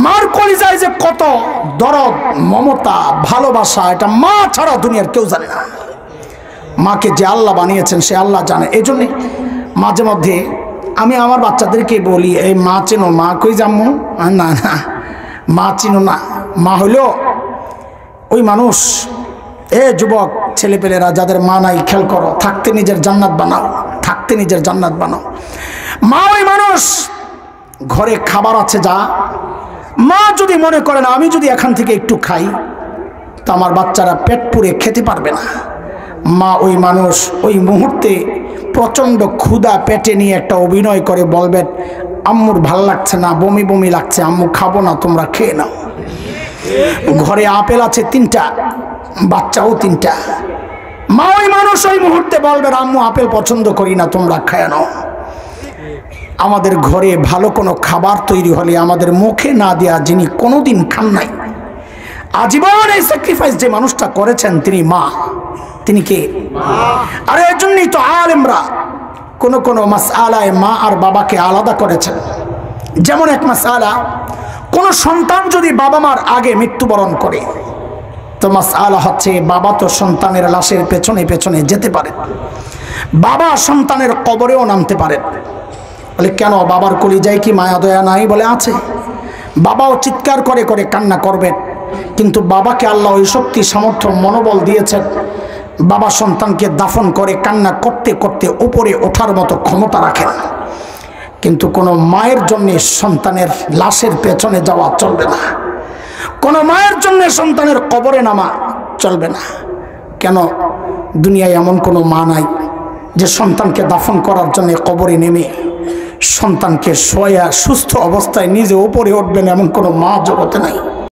মার কলিজায় যে কত দরদ, মমতা, ভালোবাসা, এটা মা ছাড়া দুনিয়ার কেউ জানে না। মাকে যে আল্লাহ বানিয়েছেন সে আল্লাহ জানে। এই জন্যে মাঝে মধ্যে আমি আমার বাচ্চাদেরকে বলি, এই মা চেনো? মা কই যাম্মু? না না, মা চিনো না। মা হইল ওই মানুষ। যুবক ছেলেপেলেরা যাদের মা নাই, খেয়াল করো, থাকতে নিজের জান্নাত বানাও, থাকতে নিজের জান্নাত বানাও। মা ওই মানুষ, ঘরে খাবার আছে যা, মা যদি মনে করে না আমি যদি এখান থেকে একটু খাই তো আমার বাচ্চারা পেট পুরে খেতে পারবে না, মা ওই মানুষ ওই মুহূর্তে প্রচণ্ড ক্ষুধা পেটে নিয়ে একটা অভিনয় করে বলবেন, আম্মুর ভাল লাগছে না, বমি বমি লাগছে, আম্মু খাবো না, তোমরা খেয়ে নাও। ঘরে আপেল আছে 3টা, বাচ্চাও 3টা, মা ওই মানুষ ওই মুহূর্তে বলবেন, আম্মু আপেল পছন্দ করি না, তোমরা খেয়ে নাও। আমাদের ঘরে ভালো কোনো খাবার তৈরি হলে আমাদের মুখে না দেয়া, যিনি কোনোদিন খান নাই, আজীবন এই স্যাক্রিফাইস যে মানুষটা করেছেন তিনি মা। তিনি কে? আর এর জন্যই তো আলেমরা কোন কোন মাসআলায় মা আর বাবাকে আলাদা করেছেন। যেমন এক মাসআলা, কোন সন্তান যদি বাবা মার আগে মৃত্যুবরণ করে তো মাসআলা হচ্ছে বাবা তো সন্তানের লাশের পেছনে পেছনে যেতে পারে, বাবা সন্তানের কবরেও নামতে পারে। বলে কেন? বাবার কলিজায় কি মায়া দয়া নাই? বলে আছে। বাবাও চিৎকার করে করে কান্না করবেন, কিন্তু বাবাকে আল্লাহ ওই শক্তি, সামর্থ্য, মনোবল দিয়েছেন, বাবা সন্তানকে দাফন করে কান্না করতে করতে উপরে ওঠার মতো ক্ষমতা রাখেন। কিন্তু কোনো মায়ের জন্য সন্তানের লাশের পেছনে যাওয়া চলবে না, কোনো মায়ের জন্য সন্তানের কবরে নামা চলবে না। কেন? দুনিয়ায় এমন কোনো মা নাই যে সন্তানকে দাফন করার জন্য কবরে নেমে সন্তানকে শোয়া সুস্থ অবস্থায় নিজে উপরে উঠবেন, এমন কোনো মা জগতে নাই।